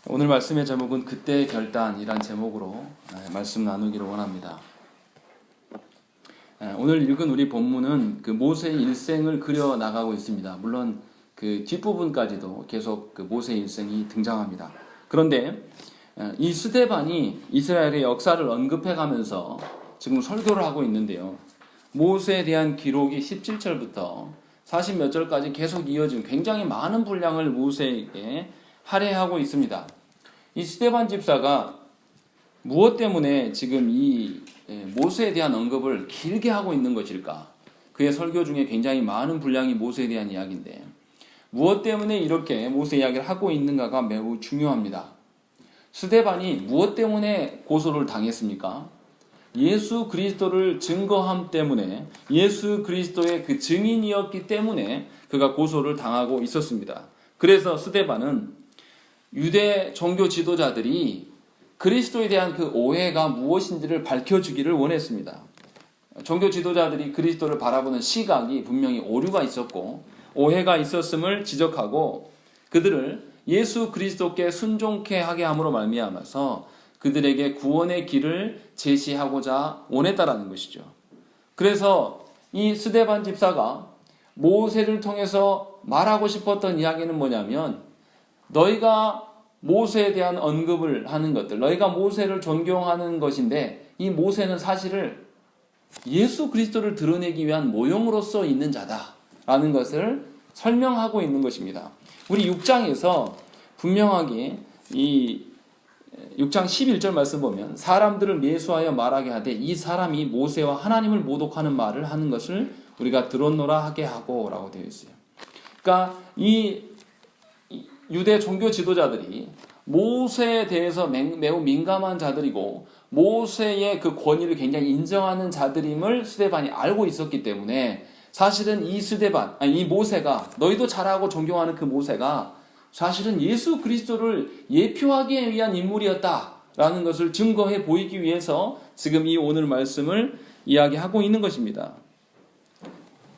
오늘 말씀의 제목은 그때의 결단이란 제목으로 말씀 나누기를 원합니다. 오늘 읽은 우리 본문은 그 모세의 일생을 그려 나가고 있습니다. 물론 그 뒷부분까지도 계속 그 모세의 일생이 등장합니다. 그런데 이 스데반이 이스라엘의 역사를 언급해가면서 지금 설교를 하고 있는데요. 모세에 대한 기록이 17절부터 40 몇 절까지 계속 이어진 굉장히 많은 분량을 모세에게 할애하고 있습니다. 이 스데반 집사가 무엇 때문에 지금 이 모세에 대한 언급을 길게 하고 있는 것일까? 그의 설교 중에 굉장히 많은 분량이 모세에 대한 이야기인데 무엇 때문에 이렇게 모세 이야기를 하고 있는가가 매우 중요합니다. 스데반이 무엇 때문에 고소를 당했습니까? 예수 그리스도를 증거함 때문에, 예수 그리스도의 그 증인이었기 때문에 그가 고소를 당하고 있었습니다. 그래서 스데반은 유대 종교 지도자들이 그리스도에 대한 그 오해가 무엇인지를 밝혀주기를 원했습니다. 종교 지도자들이 그리스도를 바라보는 시각이 분명히 오류가 있었고 오해가 있었음을 지적하고 그들을 예수 그리스도께 순종케 하게 함으로 말미암아서 그들에게 구원의 길을 제시하고자 원했다라는 것이죠. 그래서 이 스데반 집사가 모세를 통해서 말하고 싶었던 이야기는 뭐냐면 너희가 모세에 대한 언급을 하는 것들, 너희가 모세를 존경하는 것인데 이 모세는 사실을 예수 그리스도를 드러내기 위한 모형으로서 있는 자다라는 것을 설명하고 있는 것입니다. 우리 6장에서 분명하게 이 6장 11절 말씀 보면 사람들을 매수하여 말하게 하되 이 사람이 모세와 하나님을 모독하는 말을 하는 것을 우리가 들었노라 하게 하고 라고 되어 있어요. 그러니까 이 유대 종교 지도자들이 모세에 대해서 매우 민감한 자들이고 모세의 그 권위를 굉장히 인정하는 자들임을 스데반이 알고 있었기 때문에 사실은 이 모세가 너희도 잘 알고 존경하는 그 모세가 사실은 예수 그리스도를 예표하기 위한 인물이었다라는 것을 증거해 보이기 위해서 지금 이 오늘 말씀을 이야기하고 있는 것입니다.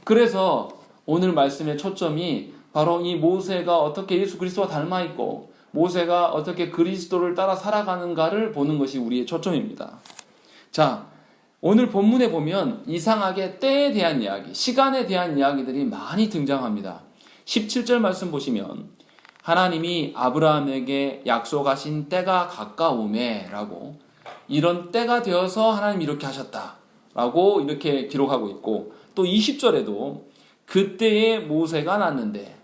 그래서 오늘 말씀의 초점이 바로 이 모세가 어떻게 예수 그리스도와 닮아 있고 모세가 어떻게 그리스도를 따라 살아가는가를 보는 것이 우리의 초점입니다. 자, 오늘 본문에 보면 이상하게 때에 대한 이야기, 시간에 대한 이야기들이 많이 등장합니다. 17절 말씀 보시면 하나님이 아브라함에게 약속하신 때가 가까우매 라고 이런 때가 되어서 하나님이 이렇게 하셨다 라고 이렇게 기록하고 있고 또 20절에도 그때에 모세가 났는데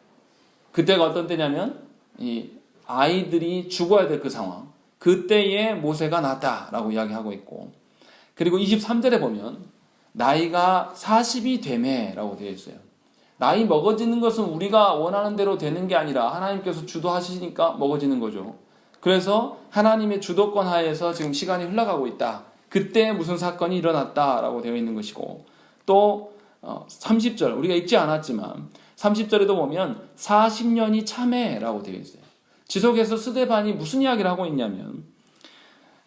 그때가 어떤 때냐면 이 아이들이 죽어야 될 그 상황 그때에 모세가 났다라고 이야기하고 있고 그리고 23절에 보면 나이가 40이 되매라고 되어 있어요. 나이 먹어지는 것은 우리가 원하는 대로 되는 게 아니라 하나님께서 주도하시니까 먹어지는 거죠. 그래서 하나님의 주도권 하에서 지금 시간이 흘러가고 있다. 그때 무슨 사건이 일어났다라고 되어 있는 것이고 또 30절 우리가 읽지 않았지만 30절에도 보면 40년이 참해라고 되어 있어요. 지속해서 스데반이 무슨 이야기를 하고 있냐면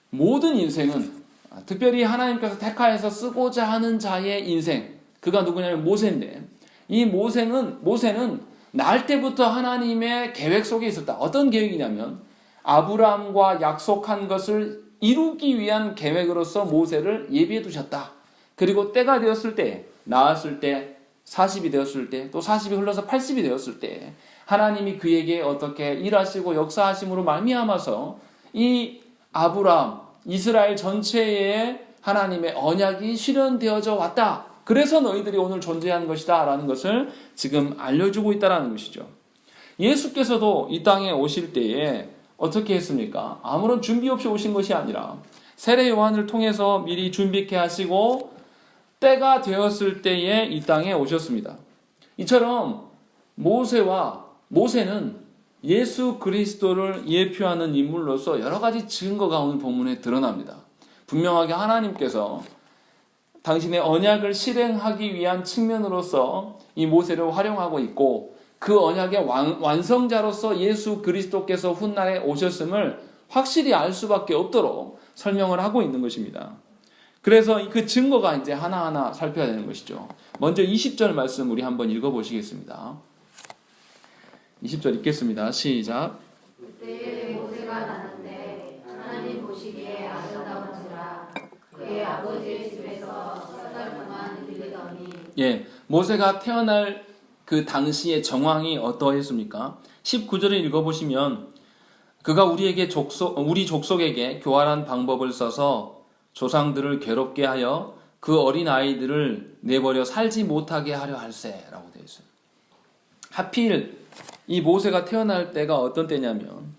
모든 인생은 특별히 하나님께서 택하여서 쓰고자 하는 자의 인생 그가 누구냐면 모세인데 이 모세는 날 때부터 하나님의 계획 속에 있었다. 어떤 계획이냐면 아브라함과 약속한 것을 이루기 위한 계획으로서 모세를 예비해 두셨다. 그리고 때가 되었을 때 나았을 때 40이 되었을 때 또 40이 흘러서 80이 되었을 때 하나님이 그에게 어떻게 일하시고 역사하심으로 말미암아서 이 아브라함 이스라엘 전체에 하나님의 언약이 실현되어져 왔다. 그래서 너희들이 오늘 존재하는 것이다 라는 것을 지금 알려주고 있다는 것이죠. 예수께서도 이 땅에 오실 때에 어떻게 했습니까? 아무런 준비 없이 오신 것이 아니라 세례 요한을 통해서 미리 준비케 하시고 때가 되었을 때에 이 땅에 오셨습니다. 이처럼 모세는 예수 그리스도를 예표하는 인물로서 여러 가지 증거가 오늘 본문에 드러납니다. 분명하게 하나님께서 당신의 언약을 실행하기 위한 측면으로서 이 모세를 활용하고 있고 그 언약의 완성자로서 예수 그리스도께서 훗날에 오셨음을 확실히 알 수밖에 없도록 설명을 하고 있는 것입니다. 그래서 그 증거가 이제 하나하나 살펴야 되는 것이죠. 먼저 20절 말씀 우리 한번 읽어보시겠습니다. 20절 읽겠습니다. 시작. 그때 모세가 그의 아름다운지라 그의 아버지의 집에서 4달 동안 길르더니. 예, 모세가 태어날 그 당시의 정황이 어떠했습니까? 19절을 읽어보시면 그가 우리 족속에게 교활한 방법을 써서 조상들을 괴롭게 하여 그 어린 아이들을 내버려 살지 못하게 하려 할세라고 되어 있어요. 하필 이 모세가 태어날 때가 어떤 때냐면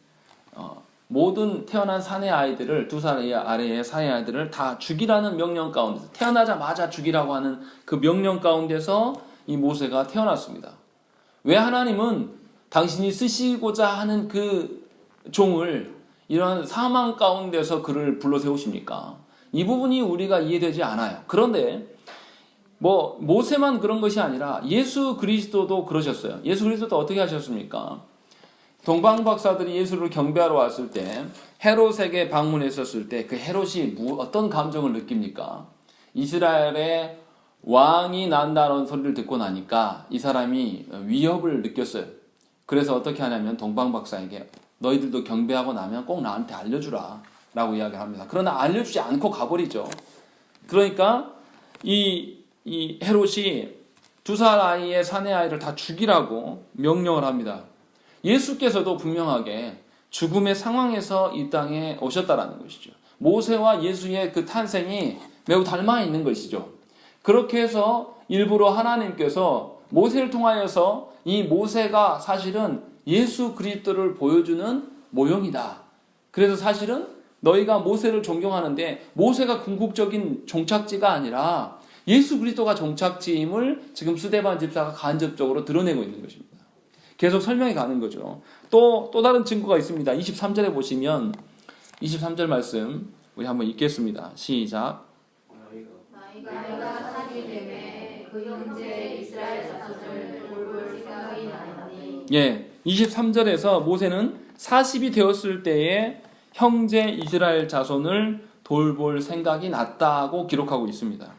모든 태어난 사내 아이들을 2살 아래의 사내 아이들을 다 죽이라는 명령 가운데서 태어나자마자 죽이라고 하는 그 명령 가운데서 이 모세가 태어났습니다. 왜 하나님은 당신이 쓰시고자 하는 그 종을 이런 사망 가운데서 그를 불러 세우십니까? 이 부분이 우리가 이해되지 않아요. 그런데 모세만 그런 것이 아니라 예수 그리스도도 그러셨어요. 예수 그리스도도 어떻게 하셨습니까? 동방 박사들이 예수를 경배하러 왔을 때 헤롯에게 방문했었을 때 그 헤롯이 어떤 감정을 느낍니까? 이스라엘의 왕이 난다는 소리를 듣고 나니까 이 사람이 위협을 느꼈어요. 그래서 어떻게 하냐면 동방 박사에게 너희들도 경배하고 나면 꼭 나한테 알려주라 라고 이야기를 합니다. 그러나 알려주지 않고 가버리죠. 그러니까 이 헤롯이 2살 아이의 사내 아이를 다 죽이라고 명령을 합니다. 예수께서도 분명하게 죽음의 상황에서 이 땅에 오셨다라는 것이죠. 모세와 예수의 그 탄생이 매우 닮아 있는 것이죠. 그렇게 해서 일부러 하나님께서 모세를 통하여서 이 모세가 사실은 예수 그리스도를 보여주는 모형이다. 그래서 사실은 너희가 모세를 존경하는데 모세가 궁극적인 종착지가 아니라 예수 그리스도가 종착지임을 지금 스데반 집사가 간접적으로 드러내고 있는 것입니다. 계속 설명이 가는 거죠. 또 다른 증거가 있습니다. 23절에 보시면 23절 말씀 우리 한번 읽겠습니다. 시작. 나이가 40이 되매 그 형제 이스라엘 자손을 돌볼 생각이 나니. 예, 23절에서 모세는 40이 되었을 때에 형제 이스라엘 자손을 돌볼 생각이 났다고 기록하고 있습니다.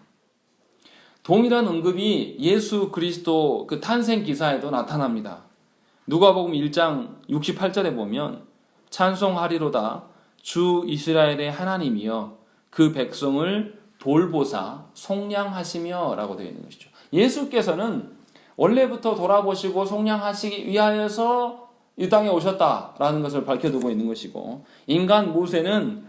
동일한 언급이 예수 그리스도 그 탄생 기사에도 나타납니다. 누가복음 1장 68절에 보면 찬송하리로다 주 이스라엘의 하나님이여 그 백성을 돌보사 속량하시며 라고 되어 있는 것이죠. 예수께서는 원래부터 돌아보시고 속량하시기 위하여서 이 땅에 오셨다라는 것을 밝혀두고 있는 것이고, 인간 모세는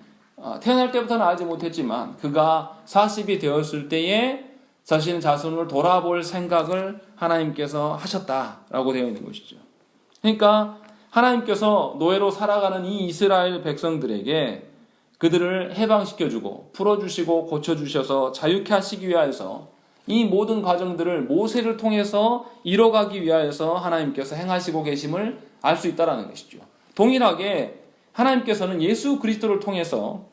태어날 때부터는 알지 못했지만 그가 40이 되었을 때에 자신의 자손을 돌아볼 생각을 하나님께서 하셨다라고 되어 있는 것이죠. 그러니까 하나님께서 노예로 살아가는 이 이스라엘 백성들에게 그들을 해방시켜주고 풀어주시고 고쳐주셔서 자유케 하시기 위하여서 이 모든 과정들을 모세를 통해서 이뤄가기 위하여서 하나님께서 행하시고 계심을 알 수 있다는 것이죠. 동일하게 하나님께서는 예수 그리스도를 통해서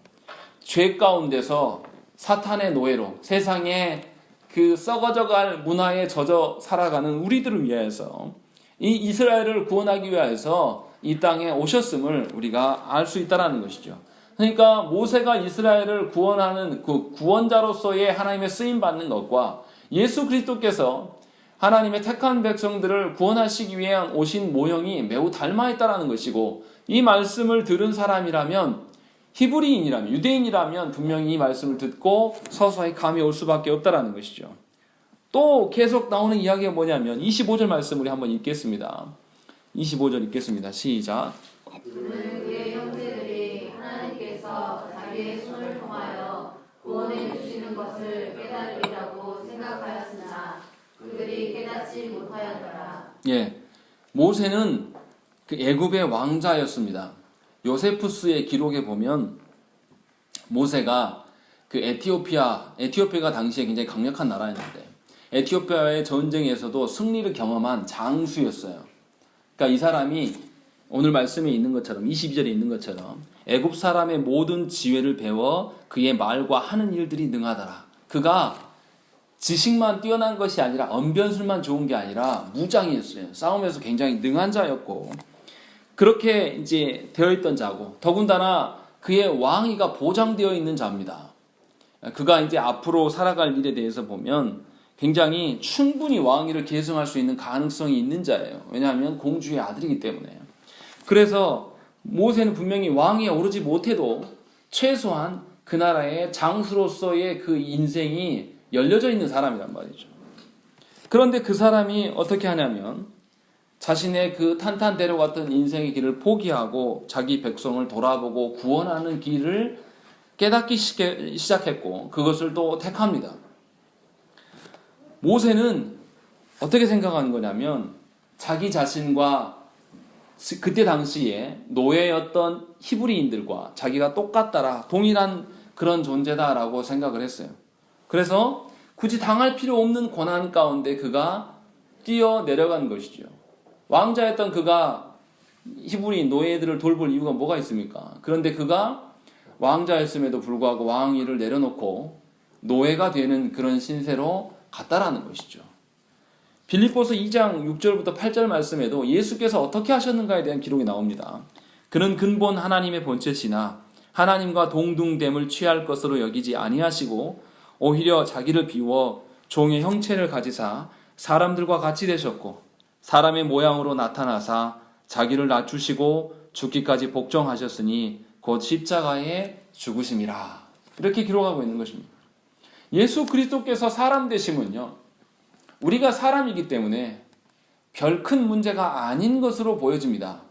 죄 가운데서 사탄의 노예로 세상에 그 썩어져갈 문화에 젖어 살아가는 우리들을 위하여서 이 이스라엘을 구원하기 위하여서 이 땅에 오셨음을 우리가 알 수 있다는 것이죠. 그러니까 모세가 이스라엘을 구원하는 그 구원자로서의 하나님의 쓰임 받는 것과 예수 그리스도께서 하나님의 택한 백성들을 구원하시기 위해 오신 모형이 매우 닮아 있다는 것이고, 이 말씀을 들은 사람이라면 히브리인이라면 유대인이라면 분명히 이 말씀을 듣고 서서히 감이 올 수밖에 없다는 것이죠. 또 계속 나오는 이야기가 뭐냐면 25절 말씀 우리 한번 읽겠습니다. 25절 읽겠습니다. 시작. 그는 그의 형제들이 하나님께서 자기의 손을 통하여 구원해 주시는 것을 깨달으리라고 생각하였으나 그들이 깨닫지 못하였더라. 예, 모세는 그 애굽의 왕자였습니다. 요세푸스의 기록에 보면 모세가 그 에티오피아가 당시에 굉장히 강력한 나라였는데 에티오피아의 전쟁에서도 승리를 경험한 장수였어요. 그러니까 이 사람이 오늘 말씀에 있는 것처럼 22절에 있는 것처럼 애굽 사람의 모든 지혜를 배워 그의 말과 하는 일들이 능하더라. 그가 지식만 뛰어난 것이 아니라 언변술만 좋은 게 아니라 무장이었어요. 싸움에서 굉장히 능한 자였고, 그렇게 이제 되어 있던 자고, 더군다나 그의 왕위가 보장되어 있는 자입니다. 그가 이제 앞으로 살아갈 일에 대해서 보면 굉장히 충분히 왕위를 계승할 수 있는 가능성이 있는 자예요. 왜냐하면 공주의 아들이기 때문에. 그래서 모세는 분명히 왕위에 오르지 못해도 최소한 그 나라의 장수로서의 그 인생이 열려져 있는 사람이란 말이죠. 그런데 그 사람이 어떻게 하냐면 자신의 그 탄탄대로 같은 인생의 길을 포기하고 자기 백성을 돌아보고 구원하는 길을 깨닫기 시작했고 그것을 또 택합니다. 모세는 어떻게 생각하는 거냐면 자기 자신과 그때 당시에 노예였던 히브리인들과 자기가 똑같다라 동일한 그런 존재다라고 생각을 했어요. 그래서 굳이 당할 필요 없는 고난 가운데 그가 뛰어 내려간 것이죠. 왕자였던 그가 히브리인 노예들을 돌볼 이유가 뭐가 있습니까? 그런데 그가 왕자였음에도 불구하고 왕위를 내려놓고 노예가 되는 그런 신세로 갔다라는 것이죠. 빌립보서 2장 6절부터 8절 말씀에도 예수께서 어떻게 하셨는가에 대한 기록이 나옵니다. 그는 근본 하나님의 본체시나 하나님과 동등됨을 취할 것으로 여기지 아니하시고 오히려 자기를 비워 종의 형체를 가지사 사람들과 같이 되셨고 사람의 모양으로 나타나사 자기를 낮추시고 죽기까지 복종하셨으니 곧 십자가에 죽으심이라. 이렇게 기록하고 있는 것입니다. 예수 그리스도께서 사람 되심은요, 우리가 사람이기 때문에 별 큰 문제가 아닌 것으로 보여집니다.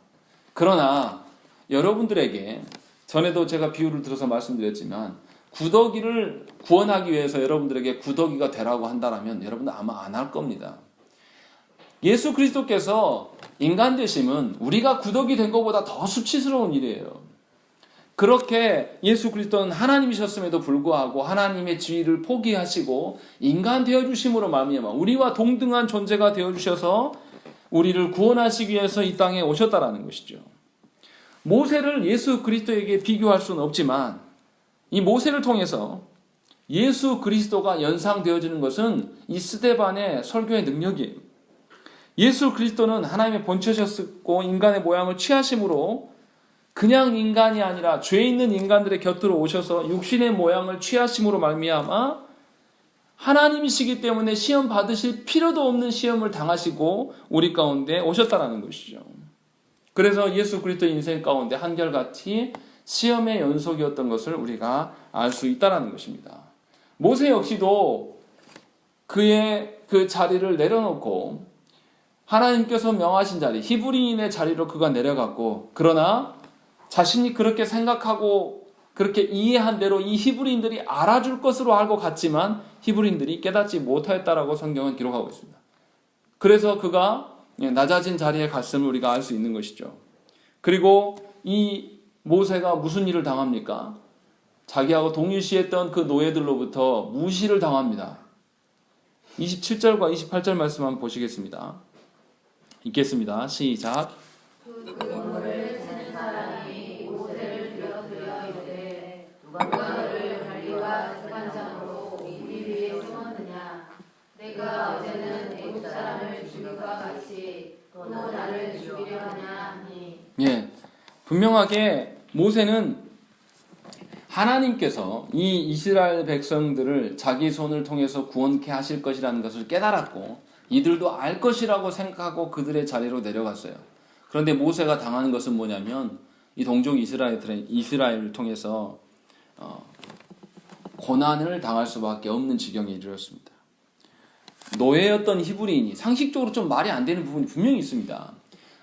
그러나 여러분들에게 전에도 제가 비유를 들어서 말씀드렸지만 구더기를 구원하기 위해서 여러분들에게 구더기가 되라고 한다면 여러분은 아마 안 할 겁니다. 예수 그리스도께서 인간 되심은 우리가 구더기 된 것보다 더 수치스러운 일이에요. 그렇게 예수 그리스도는 하나님이셨음에도 불구하고 하나님의 지위를 포기하시고 인간 되어주심으로 말미암아 우리와 동등한 존재가 되어주셔서 우리를 구원하시기 위해서 이 땅에 오셨다라는 것이죠. 모세를 예수 그리스도에게 비교할 수는 없지만 이 모세를 통해서 예수 그리스도가 연상되어지는 것은 이 스데반의 설교의 능력이에요. 예수 그리스도는 하나님의 본체셨고 인간의 모양을 취하심으로 그냥 인간이 아니라 죄 있는 인간들의 곁으로 오셔서 육신의 모양을 취하심으로 말미암아 하나님이시기 때문에 시험 받으실 필요도 없는 시험을 당하시고 우리 가운데 오셨다라는 것이죠. 그래서 예수 그리스도의 인생 가운데 한결같이 시험의 연속이었던 것을 우리가 알 수 있다는 것입니다. 모세 역시도 그의 그 자리를 내려놓고 하나님께서 명하신 자리, 히브리인의 자리로 그가 내려갔고, 그러나 자신이 그렇게 생각하고 그렇게 이해한 대로 이 히브리인들이 알아줄 것으로 알고 갔지만 히브리인들이 깨닫지 못하였다라고 성경은 기록하고 있습니다. 그래서 그가 낮아진 자리에 갔음을 우리가 알 수 있는 것이죠. 그리고 이 모세가 무슨 일을 당합니까? 자기하고 동일시했던 그 노예들로부터 무시를 당합니다. 27절과 28절 말씀 한번 보시겠습니다. 읽겠습니다. 시작. 그물을 치는 사람이 모세를 들여 이르되 누가 너를 관리와 재판장으로 우리 위에 세웠느냐? 내가 어제는 애국 사람을 죽임과 같이 또 나를 죽이려 하냐 하니. 예, 분명하게 모세는 하나님께서 이 이스라엘 백성들을 자기 손을 통해서 구원케 하실 것이라는 것을 깨달았고 이들도 알 것이라고 생각하고 그들의 자리로 내려갔어요. 그런데 모세가 당하는 것은 뭐냐면 이 동족 이스라엘을 통해서 고난을 당할 수밖에 없는 지경에 이르렀습니다. 노예였던 히브리인이 상식적으로 좀 말이 안 되는 부분이 분명히 있습니다.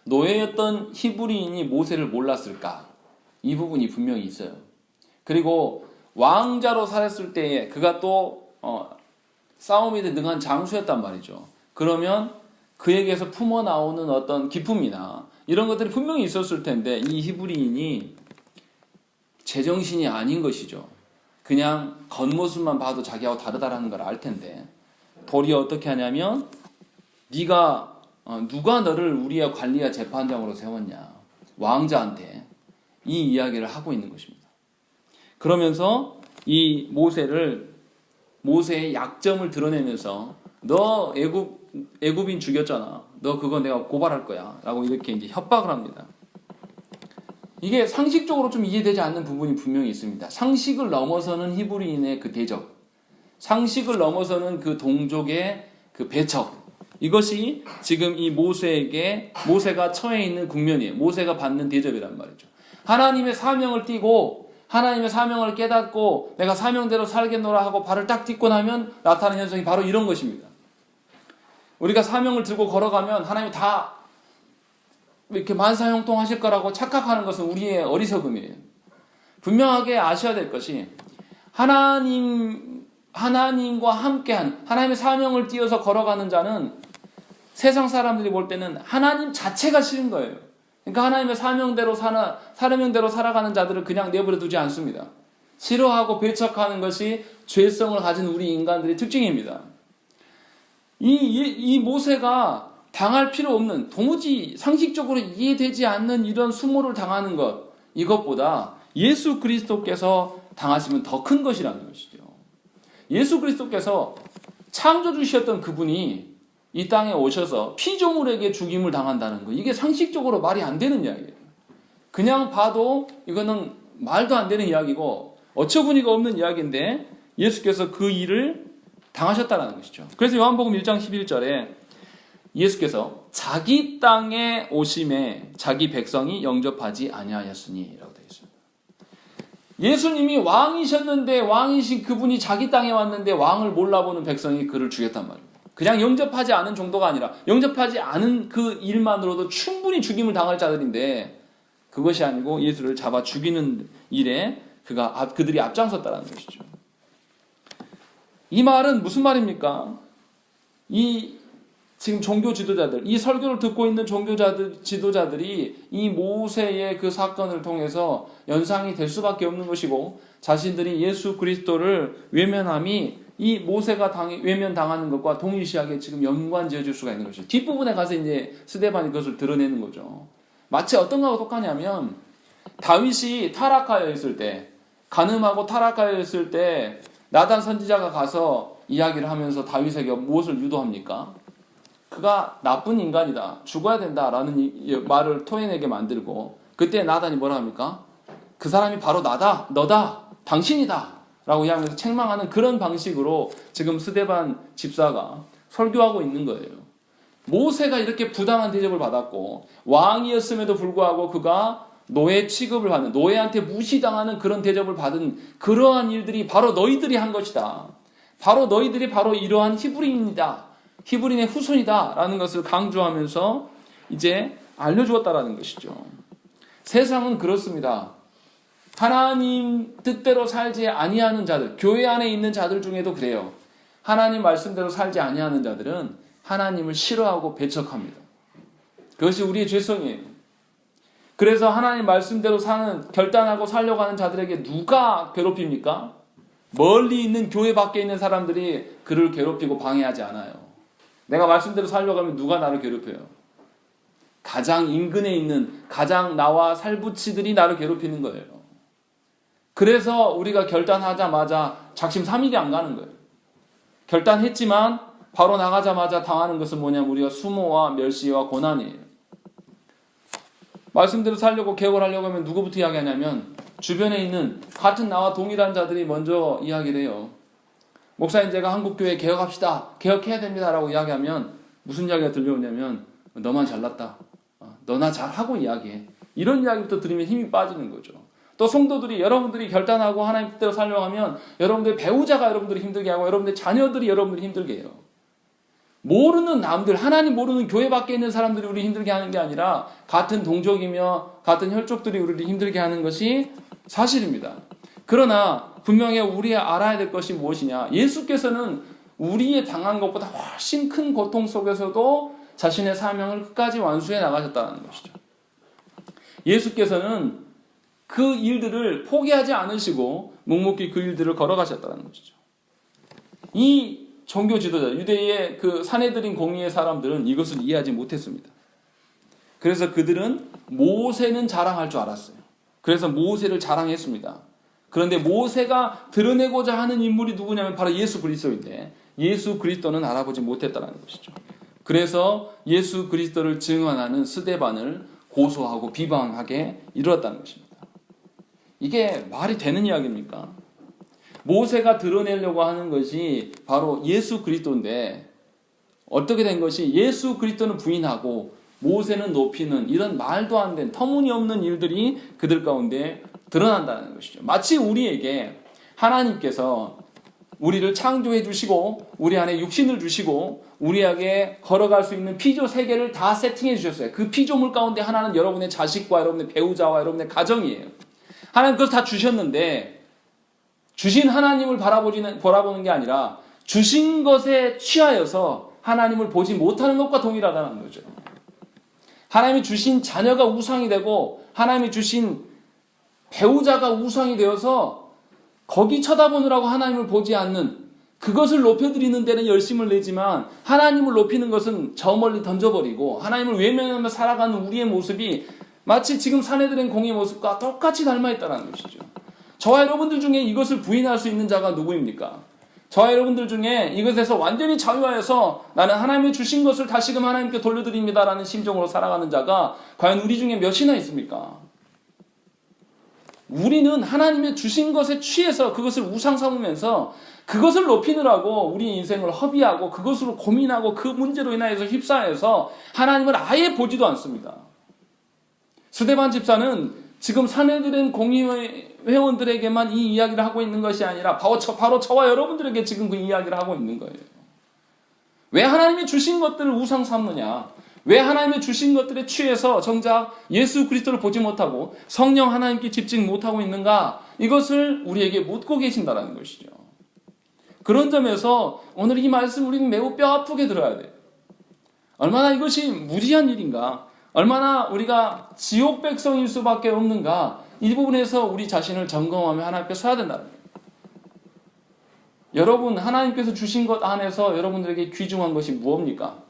노예였던 히브리인이 모세를 몰랐을까? 이 부분이 분명히 있어요. 그리고 왕자로 살았을 때에 그가 또 싸움에 능한 장수였단 말이죠. 그러면 그에게서 품어 나오는 어떤 기쁨이나 이런 것들이 분명히 있었을 텐데 이 히브리인이 제정신이 아닌 것이죠. 그냥 겉모습만 봐도 자기하고 다르다라는 걸 알 텐데 도리어 어떻게 하냐면 네가 누가 너를 우리의 관리와 재판장으로 세웠냐, 왕자한테 이 이야기를 하고 있는 것입니다. 그러면서 이 모세의 약점을 드러내면서 너 애굽인 죽였잖아. 너 그거 내가 고발할 거야. 라고 이렇게 이제 협박을 합니다. 이게 상식적으로 좀 이해되지 않는 부분이 분명히 있습니다. 상식을 넘어서는 히브리인의 그 대적, 상식을 넘어서는 그 동족의 그 배척, 이것이 지금 이 모세가 처해 있는 국면이에요. 모세가 받는 대접이란 말이죠. 하나님의 사명을 띠고 하나님의 사명을 깨닫고 내가 사명대로 살겠노라 하고 발을 딱 딛고 나면 나타나는 현상이 바로 이런 것입니다. 우리가 사명을 들고 걸어가면 하나님이 다 이렇게 만사형통하실 거라고 착각하는 것은 우리의 어리석음이에요. 분명하게 아셔야 될 것이 하나님과 함께한 하나님의 사명을 띄어서 걸어가는 자는 세상 사람들이 볼 때는 하나님 자체가 싫은 거예요. 그러니까 하나님의 사명대로 살아가는 자들을 그냥 내버려 두지 않습니다. 싫어하고 배척하는 것이 죄성을 가진 우리 인간들의 특징입니다. 이 모세가 당할 필요 없는, 도무지 상식적으로 이해되지 않는 이런 수모를 당하는 것, 이것보다 예수 그리스도께서 당하시면 더 큰 것이라는 것이죠. 예수 그리스도께서 창조주셨던 그분이 이 땅에 오셔서 피조물에게 죽임을 당한다는 거, 이게 상식적으로 말이 안 되는 이야기예요. 그냥 봐도 이거는 말도 안 되는 이야기고 어처구니가 없는 이야기인데 예수께서 그 일을 당하셨다는 것이죠. 그래서 요한복음 1장 11절에 예수께서 자기 땅에 오심에 자기 백성이 영접하지 아니하였으니 라고 되어 있습니다. 예수님이 왕이셨는데, 왕이신 그분이 자기 땅에 왔는데 왕을 몰라보는 백성이 그를 죽였단 말입니다. 그냥 영접하지 않은 정도가 아니라 영접하지 않은 그 일만으로도 충분히 죽임을 당할 자들인데, 그것이 아니고 예수를 잡아 죽이는 일에 그들이 앞장섰다는 것이죠. 이 말은 무슨 말입니까? 지금 종교 지도자들, 이 설교를 듣고 있는 지도자들이 이 모세의 그 사건을 통해서 연상이 될 수밖에 없는 것이고, 자신들이 예수 그리스도를 외면함이 이 모세가 외면당하는 것과 동일시하게 지금 연관 지어줄 수가 있는 것이죠. 뒷부분에 가서 이제 스데반이 그것을 드러내는 거죠. 마치 어떤 거하고 똑같냐면, 다윗이 타락하여 있을 때, 간음하고 타락하여 있을 때 나단 선지자가 가서 이야기를 하면서 다윗에게 무엇을 유도합니까? 그가 나쁜 인간이다, 죽어야 된다라는 말을 토해내게 만들고, 그때 나단이 뭐라 합니까? 그 사람이 바로 너다, 당신이다 라고 이야기하면서 책망하는 그런 방식으로 지금 스데반 집사가 설교하고 있는 거예요. 모세가 이렇게 부당한 대접을 받았고 왕이었음에도 불구하고 그가 노예 취급을 받는, 노예한테 무시당하는 그런 대접을 받은 그러한 일들이 바로 너희들이 한 것이다. 바로 너희들이 바로 이러한 히브리인의 후손이다 라는 것을 강조하면서 이제 알려주었다라는 것이죠. 세상은 그렇습니다. 하나님 뜻대로 살지 아니하는 자들, 교회 안에 있는 자들 중에도 그래요. 하나님 말씀대로 살지 아니하는 자들은 하나님을 싫어하고 배척합니다. 그것이 우리의 죄성이에요. 그래서 하나님 말씀대로 결단하고 살려고 하는 자들에게 누가 괴롭힙니까? 멀리 있는 교회 밖에 있는 사람들이 그를 괴롭히고 방해하지 않아요. 내가 말씀대로 살려고 하면 누가 나를 괴롭혀요? 가장 인근에 있는 가장 나와 살부치들이 나를 괴롭히는 거예요. 그래서 우리가 결단하자마자 작심삼일이 안 가는 거예요. 결단했지만 바로 나가자마자 당하는 것은 뭐냐면 우리가 수모와 멸시와 고난이에요. 말씀대로 살려고 개혁을 하려고 하면 누구부터 이야기하냐면 주변에 있는 같은 나와 동일한 자들이 먼저 이야기를 해요. 목사님, 제가 한국교회 개혁합시다, 개혁해야 됩니다 라고 이야기하면 무슨 이야기가 들려오냐면 너만 잘났다, 너나 잘하고 이야기해, 이런 이야기부터 들으면 힘이 빠지는 거죠. 또 성도들이, 여러분들이 결단하고 하나님 뜻대로 살려고 하면 여러분들의 배우자가 여러분들을 힘들게 하고 여러분들의 자녀들이 여러분들을 힘들게 해요. 모르는 남들, 하나님 모르는 교회 밖에 있는 사람들이 우리 힘들게 하는 게 아니라 같은 동족이며 같은 혈족들이 우리를 힘들게 하는 것이 사실입니다. 그러나 분명히 우리 알아야 될 것이 무엇이냐, 예수께서는 우리의 당한 것보다 훨씬 큰 고통 속에서도 자신의 사명을 끝까지 완수해 나가셨다는 것이죠. 예수께서는 그 일들을 포기하지 않으시고 묵묵히 그 일들을 걸어가셨다는 것이죠. 이 종교 지도자, 유대의 그 사내들인 공의의 사람들은 이것을 이해하지 못했습니다. 그래서 그들은 모세는 자랑할 줄 알았어요. 그래서 모세를 자랑했습니다. 그런데 모세가 드러내고자 하는 인물이 누구냐면 바로 예수 그리스도인데 예수 그리스도는 알아보지 못했다는 것이죠. 그래서 예수 그리스도를 증언하는 스데반을 고소하고 비방하게 이르렀다는 것입니다. 이게 말이 되는 이야기입니까? 모세가 드러내려고 하는 것이 바로 예수 그리스도인데 어떻게 된 것이 예수 그리스도는 부인하고 모세는 높이는 이런 말도 안 된 터무니없는 일들이 그들 가운데 드러난다는 것이죠. 마치 우리에게 하나님께서 우리를 창조해 주시고 우리 안에 육신을 주시고 우리에게 걸어갈 수 있는 피조 세계를 다 세팅해 주셨어요. 그 피조물 가운데 하나는 여러분의 자식과 여러분의 배우자와 여러분의 가정이에요. 하나님 그것을 다 주셨는데 주신 하나님을 바라보는 게 아니라 주신 것에 취하여서 하나님을 보지 못하는 것과 동일하다는 거죠. 하나님이 주신 자녀가 우상이 되고 하나님이 주신 배우자가 우상이 되어서 거기 쳐다보느라고 하나님을 보지 않는, 그것을 높여드리는 데는 열심을 내지만 하나님을 높이는 것은 저 멀리 던져버리고 하나님을 외면하며 살아가는 우리의 모습이 마치 지금 사내들의 공의 모습과 똑같이 닮아있다는 것이죠. 저와 여러분들 중에 이것을 부인할 수 있는 자가 누구입니까? 저와 여러분들 중에 이것에서 완전히 자유하여서 나는 하나님이 주신 것을 다시금 하나님께 돌려드립니다라는 심정으로 살아가는 자가 과연 우리 중에 몇이나 있습니까? 우리는 하나님의 주신 것에 취해서 그것을 우상 삼으면서 그것을 높이느라고 우리 인생을 허비하고 그것으로 고민하고 그 문제로 인하여서 휩싸여서 하나님을 아예 보지도 않습니다. 스데반 집사는 지금 사내들은 공의회원들에게만 이 이야기를 하고 있는 것이 아니라 바로 저와 여러분들에게 지금 그 이야기를 하고 있는 거예요. 왜 하나님이 주신 것들을 우상 삼느냐? 왜 하나님의 주신 것들에 취해서 정작 예수 그리스도를 보지 못하고 성령 하나님께 집중 못하고 있는가? 이것을 우리에게 묻고 계신다는 것이죠. 그런 점에서 오늘 이 말씀 우리는 매우 뼈아프게 들어야 돼요. 얼마나 이것이 무리한 일인가? 얼마나 우리가 지옥 백성일 수밖에 없는가? 이 부분에서 우리 자신을 점검하며 하나님께 서야 된다는 거예요. 여러분, 하나님께서 주신 것 안에서 여러분들에게 귀중한 것이 무엇입니까?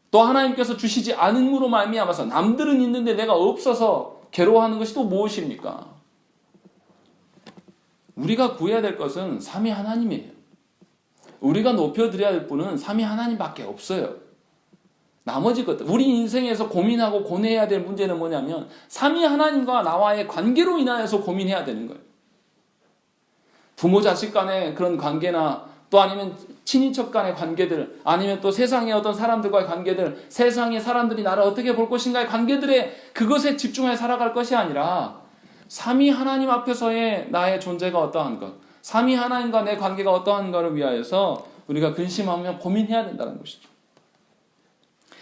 또 하나님께서 주시지 않음으로 말미암아서 남들은 있는데 내가 없어서 괴로워하는 것이 또 무엇입니까? 우리가 구해야 될 것은 삼위 하나님이에요. 우리가 높여드려야 될 분은 삼위 하나님밖에 없어요. 나머지 것들, 우리 인생에서 고민하고 고뇌해야 될 문제는 뭐냐면 삼위 하나님과 나와의 관계로 인하여서 고민해야 되는 거예요. 부모 자식 간의 그런 관계나 또 아니면 친인척 간의 관계들, 아니면 또 세상의 어떤 사람들과의 관계들, 세상의 사람들이 나를 어떻게 볼 것인가의 관계들에 그것에 집중해 살아갈 것이 아니라 삼위 하나님 앞에서의 나의 존재가 어떠한 것, 삼위 하나님과 내 관계가 어떠한가를 위하여서 우리가 근심하며 고민해야 된다는 것이죠.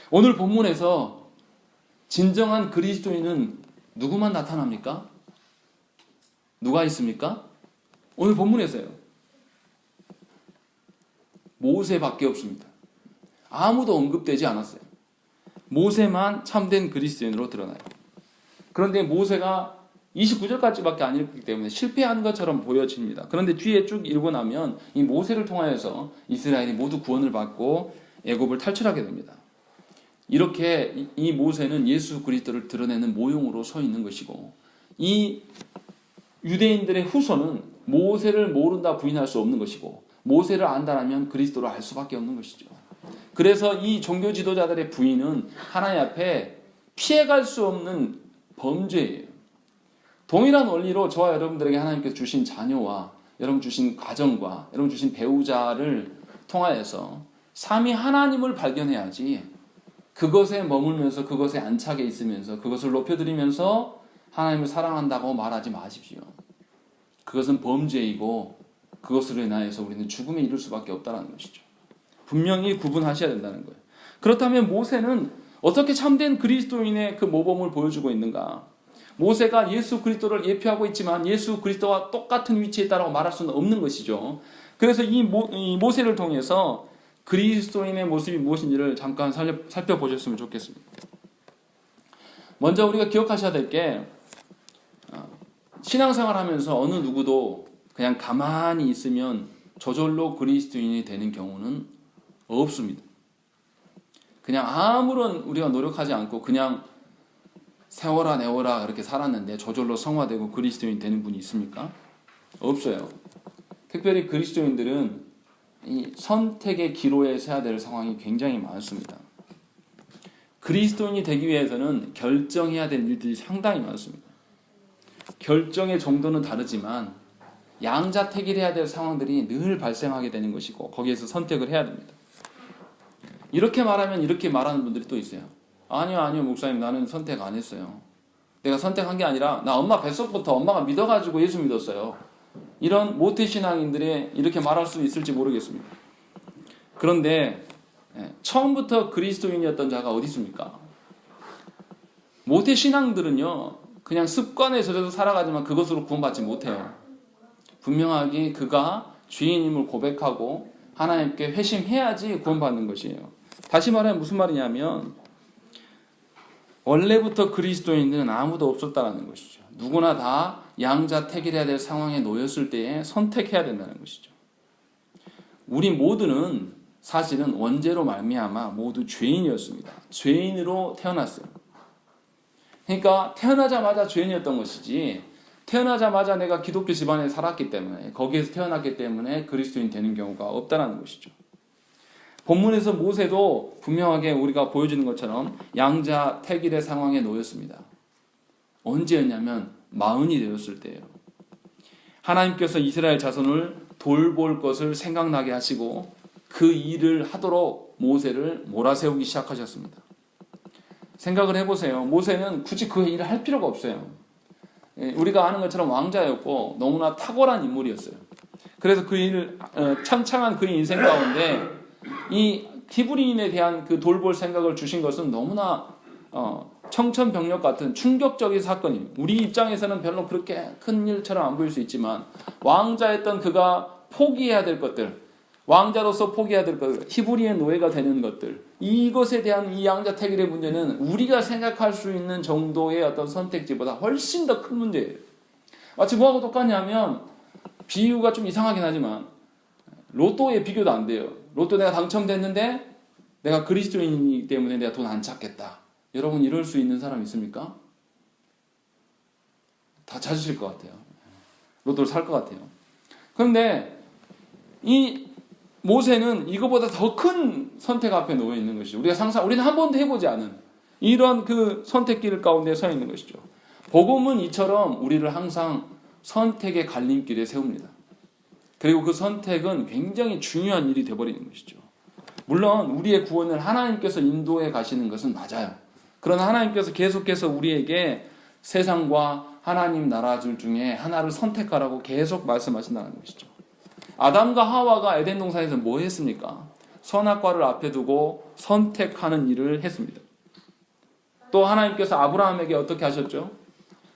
오늘 본문에서 진정한 그리스도인은 누구만 나타납니까? 누가 있습니까? 오늘 본문에서요. 모세밖에 없습니다. 아무도 언급되지 않았어요. 모세만 참된 그리스도인으로 드러나요. 그런데 모세가 29절까지밖에 안 읽기 때문에 실패한 것처럼 보여집니다. 그런데 뒤에 쭉 읽고 나면 이 모세를 통하여서 이스라엘이 모두 구원을 받고 애굽을 탈출하게 됩니다. 이렇게 이 모세는 예수 그리스도를 드러내는 모형으로 서 있는 것이고, 이 유대인들의 후손은 모세를 모른다 부인할 수 없는 것이고, 모세를 안다라면 그리스도를 알 수밖에 없는 것이죠. 그래서 이 종교 지도자들의 부인은 하나님 앞에 피해갈 수 없는 범죄예요. 동일한 원리로 저와 여러분들에게 하나님께서 주신 자녀와 여러분 주신 가정과 여러분 주신 배우자를 통하여서 삼위 하나님을 발견해야지, 그것에 머물면서 그것에 안착해 있으면서 그것을 높여드리면서 하나님을 사랑한다고 말하지 마십시오. 그것은 범죄이고 그것으로 인하여서 우리는 죽음에 이를 수밖에 없다는 것이죠. 분명히 구분하셔야 된다는 거예요. 그렇다면 모세는 어떻게 참된 그리스도인의 그 모범을 보여주고 있는가? 모세가 예수 그리스도를 예표하고 있지만 예수 그리스도와 똑같은 위치에 있다고 말할 수는 없는 것이죠. 그래서 이 모세를 통해서 그리스도인의 모습이 무엇인지를 잠깐 살펴보셨으면 좋겠습니다. 먼저 우리가 기억하셔야 될 게, 신앙생활 하면서 어느 누구도 그냥 가만히 있으면 저절로 그리스도인이 되는 경우는 없습니다. 그냥 아무런 우리가 노력하지 않고 그냥 세워라 내워라 그렇게 살았는데 저절로 성화되고 그리스도인이 되는 분이 있습니까? 없어요. 특별히 그리스도인들은 이 선택의 기로에 서야 될 상황이 굉장히 많습니다. 그리스도인이 되기 위해서는 결정해야 될 일들이 상당히 많습니다. 결정의 정도는 다르지만 양자택일해야 될 상황들이 늘 발생하게 되는 것이고 거기에서 선택을 해야 됩니다. 이렇게 말하면 이렇게 말하는 분들이 또 있어요. 아니요 목사님, 나는 선택 안 했어요. 내가 선택한 게 아니라 나 엄마 뱃속부터 엄마가 믿어가지고 예수 믿었어요. 이런 모태신앙인들이 이렇게 말할 수 있을지 모르겠습니다. 그런데 처음부터 그리스도인이었던 자가 어디 있습니까? 모태신앙들은요, 그냥 습관에 젖어서 살아가지만 그것으로 구원받지 못해요. 분명하게 그가 주인임을 고백하고 하나님께 회심해야지 구원받는 것이에요. 다시 말하면 무슨 말이냐면 원래부터 그리스도인들은 아무도 없었다는 것이죠. 누구나 다 양자택일해야 될 상황에 놓였을 때에 선택해야 된다는 것이죠. 우리 모두는 사실은 원죄로 말미암아 모두 죄인이었습니다. 죄인으로 태어났어요. 그러니까 태어나자마자 죄인이었던 것이지, 태어나자마자 내가 기독교 집안에 살았기 때문에, 거기에서 태어났기 때문에 그리스도인 되는 경우가 없다는 것이죠. 본문에서 모세도 분명하게 우리가 보여주는 것처럼 양자택일의 상황에 놓였습니다. 언제였냐면 40이 되었을 때예요. 하나님께서 이스라엘 자손을 돌볼 것을 생각나게 하시고 그 일을 하도록 모세를 몰아세우기 시작하셨습니다. 생각을 해보세요. 모세는 굳이 그 일을 할 필요가 없어요. 우리가 아는 것처럼 왕자였고 너무나 탁월한 인물이었어요. 그래서 그 일을 창창한 그의 인생 가운데 이 히브리인에 대한 그 돌볼 생각을 주신 것은 너무나 청천벽력 같은 충격적인 사건입니다. 우리 입장에서는 별로 그렇게 큰 일처럼 안 보일 수 있지만 왕자였던 그가 포기해야 될 것들, 왕자로서 포기해야 될 것들, 히브리의 노예가 되는 것들, 이것에 대한 이 양자택일의 문제는 우리가 생각할 수 있는 정도의 어떤 선택지보다 훨씬 더 큰 문제예요. 마치 뭐하고 똑같냐면, 비유가 좀 이상하긴 하지만 로또에 비교도 안 돼요. 로또 내가 당첨됐는데 내가 그리스도인이기 때문에 내가 돈 안 찾겠다. 여러분 이럴 수 있는 사람 있습니까? 다 찾으실 것 같아요. 로또를 살 것 같아요. 그런데 이 모세는 이거보다 더 큰 선택 앞에 놓여 있는 것이죠. 우리는 한 번도 해보지 않은 이런 그 선택길 가운데 서 있는 것이죠. 복음은 이처럼 우리를 항상 선택의 갈림길에 세웁니다. 그리고 그 선택은 굉장히 중요한 일이 되어버리는 것이죠. 물론 우리의 구원을 하나님께서 인도해 가시는 것은 맞아요. 그러나 하나님께서 계속해서 우리에게 세상과 하나님 나라들 중에 하나를 선택하라고 계속 말씀하신다는 것이죠. 아담과 하와가 에덴 동산에서 뭐 했습니까? 선악과를 앞에 두고 선택하는 일을 했습니다. 또 하나님께서 아브라함에게 어떻게 하셨죠?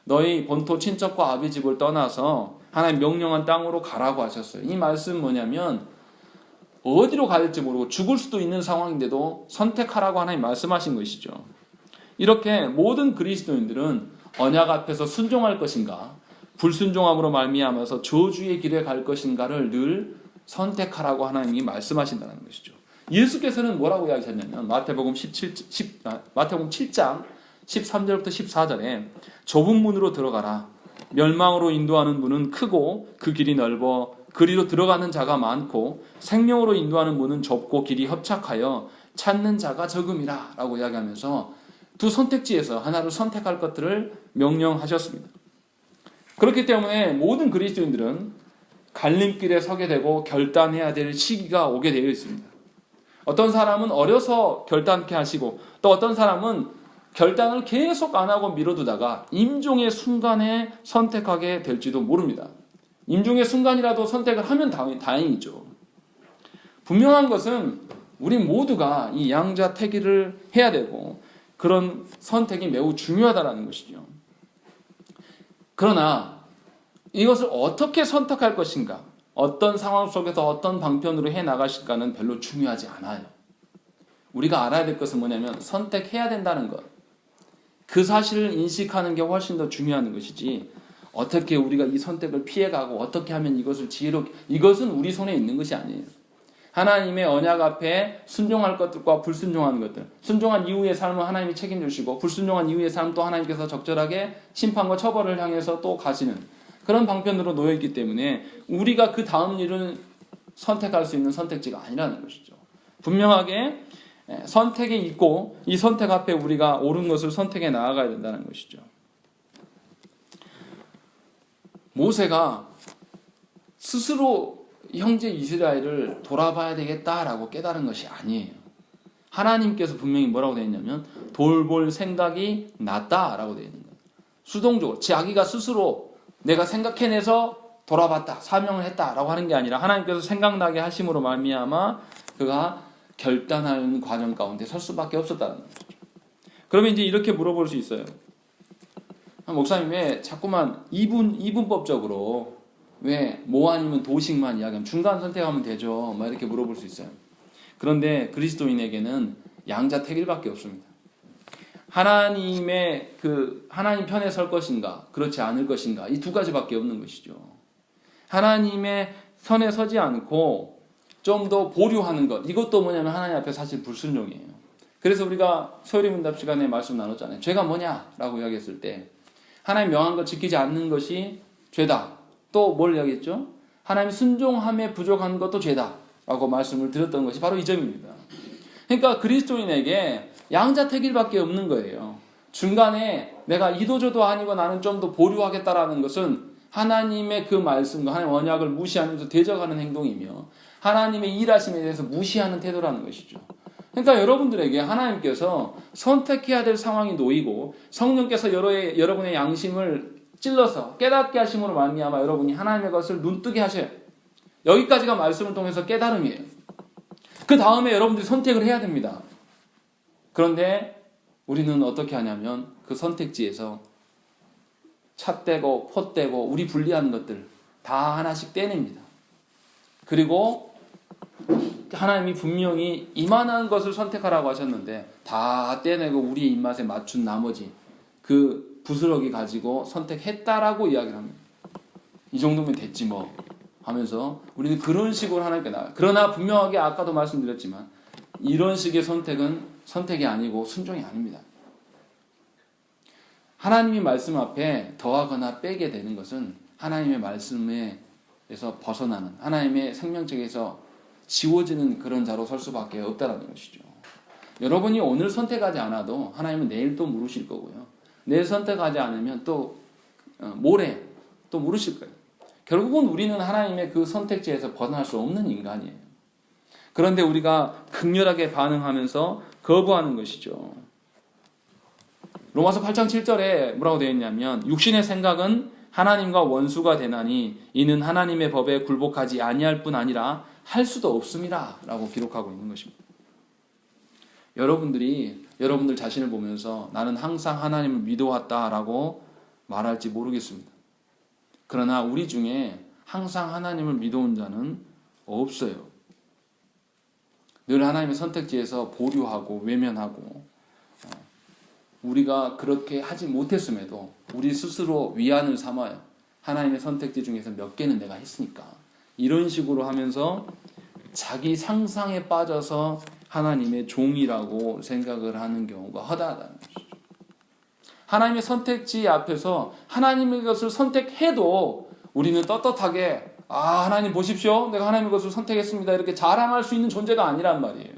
너희 본토 친척과 아비 집을 떠나서 하나님 명령한 땅으로 가라고 하셨어요. 이 말씀은 뭐냐면 어디로 가야 될지 모르고 죽을 수도 있는 상황인데도 선택하라고 하나님 말씀하신 것이죠. 이렇게 모든 그리스도인들은 언약 앞에서 순종할 것인가, 불순종함으로 말미암아서 저주의 길에 갈 것인가를 늘 선택하라고 하나님이 말씀하신다는 것이죠. 예수께서는 뭐라고 이야기하셨냐면 마태복음 7장 13절부터 14절에 좁은 문으로 들어가라. 멸망으로 인도하는 문은 크고 그 길이 넓어 그리로 들어가는 자가 많고 생명으로 인도하는 문은 좁고 길이 협착하여 찾는 자가 적음이라 라고 이야기하면서 두 선택지에서 하나를 선택할 것들을 명령하셨습니다. 그렇기 때문에 모든 그리스도인들은 갈림길에 서게 되고 결단해야 될 시기가 오게 되어 있습니다. 어떤 사람은 어려서 결단케 하시고 또 어떤 사람은 결단을 계속 안 하고 미뤄두다가 임종의 순간에 선택하게 될지도 모릅니다. 임종의 순간이라도 선택을 하면 다행이죠. 분명한 것은 우리 모두가 이 양자택일을 해야 되고 그런 선택이 매우 중요하다는 것이죠. 그러나 이것을 어떻게 선택할 것인가, 어떤 상황 속에서 어떤 방편으로 해나가실까는 별로 중요하지 않아요. 우리가 알아야 될 것은 뭐냐면 선택해야 된다는 것, 그 사실을 인식하는 게 훨씬 더 중요한 것이지 어떻게 우리가 이 선택을 피해가고 어떻게 하면 이것을 지혜롭게, 이것은 우리 손에 있는 것이 아니에요. 하나님의 언약 앞에 순종할 것들과 불순종하는 것들, 순종한 이후의 삶은 하나님이 책임지시고 불순종한 이후의 삶 또 하나님께서 적절하게 심판과 처벌을 향해서 또 가시는 그런 방편으로 놓여있기 때문에 우리가 그 다음 일은 선택할 수 있는 선택지가 아니라는 것이죠. 분명하게 선택이 있고 이 선택 앞에 우리가 옳은 것을 선택해 나아가야 된다는 것이죠. 모세가 스스로 형제 이스라엘을 돌아봐야 되겠다라고 깨달은 것이 아니에요. 하나님께서 분명히 뭐라고 되어 있냐면 돌볼 생각이 낫다라고 되어 있는 거예요. 수동적으로 자기가 스스로 내가 생각해내서 돌아봤다, 사명을 했다라고 하는 게 아니라 하나님께서 생각나게 하심으로 말미암아 그가 결단하는 과정 가운데 설 수밖에 없었다는 거죠. 그러면 이제 이렇게 물어볼 수 있어요. 목사님 왜 자꾸만 이분법적으로 왜 뭐 아니면 도식만 이야기하면 중간 선택하면 되죠? 막 이렇게 물어볼 수 있어요. 그런데 그리스도인에게는 양자택일밖에 없습니다. 하나님의 하나님 편에 설 것인가, 그렇지 않을 것인가, 이 두 가지밖에 없는 것이죠. 하나님의 선에 서지 않고 좀 더 보류하는 것, 이것도 뭐냐면 하나님 앞에 사실 불순종이에요. 그래서 우리가 소요리 문답 시간에 말씀 나눴잖아요. 죄가 뭐냐라고 이야기했을 때 하나님 명한 것 지키지 않는 것이 죄다. 또 뭘 이야기했죠? 하나님 순종함에 부족한 것도 죄다라고 말씀을 드렸던 것이 바로 이 점입니다. 그러니까 그리스도인에게 양자택일밖에 없는 거예요. 중간에 내가 이도저도 아니고 나는 좀 더 보류하겠다라는 것은 하나님의 그 말씀과 하나님의 언약을 무시하면서 대적하는 행동이며 하나님의 일하심에 대해서 무시하는 태도라는 것이죠. 그러니까 여러분들에게 하나님께서 선택해야 될 상황이 놓이고 성령께서 여러분의 양심을 찔러서 깨닫게 하심으로 말미암아 여러분이 하나님의 것을 눈뜨게 하셔요. 여기까지가 말씀을 통해서 깨달음이에요. 그 다음에 여러분들이 선택을 해야 됩니다. 그런데 우리는 어떻게 하냐면 그 선택지에서 찻대고 pot대고 우리 분리하는 것들 다 하나씩 떼냅니다. 그리고 하나님이 분명히 이만한 것을 선택하라고 하셨는데 다 떼내고 우리의 입맛에 맞춘 나머지 그 부스러기 가지고 선택했다라고 이야기를 합니다. 이 정도면 됐지 뭐 하면서 우리는 그런 식으로 하나님께 나와요. 그러나 분명하게 아까도 말씀드렸지만 이런 식의 선택은 선택이 아니고 순종이 아닙니다. 하나님의 말씀 앞에 더하거나 빼게 되는 것은 하나님의 말씀에서 벗어나는 하나님의 생명책에서 지워지는 그런 자로 설 수밖에 없다는 것이죠. 여러분이 오늘 선택하지 않아도 하나님은 내일 또 물으실 거고요. 내일 선택하지 않으면 또 모레 또 물으실 거예요. 결국은 우리는 하나님의 그 선택지에서 벗어날 수 없는 인간이에요. 그런데 우리가 극렬하게 반응하면서 거부하는 것이죠. 로마서 8장 7절에 뭐라고 되어 있냐면 육신의 생각은 하나님과 원수가 되나니 이는 하나님의 법에 굴복하지 아니할 뿐 아니라 할 수도 없습니다 라고 기록하고 있는 것입니다. 여러분들이 여러분들 자신을 보면서 나는 항상 하나님을 믿어왔다라고 말할지 모르겠습니다. 그러나 우리 중에 항상 하나님을 믿어온 자는 없어요. 늘 하나님의 선택지에서 보류하고 외면하고 우리가 그렇게 하지 못했음에도 우리 스스로 위안을 삼아요. 하나님의 선택지 중에서 몇 개는 내가 했으니까. 이런 식으로 하면서 자기 상상에 빠져서 하나님의 종이라고 생각을 하는 경우가 허다하다는 것이죠. 하나님의 선택지 앞에서 하나님의 것을 선택해도 우리는 떳떳하게 하나님 보십시오. 내가 하나님의 것을 선택했습니다. 이렇게 자랑할 수 있는 존재가 아니란 말이에요.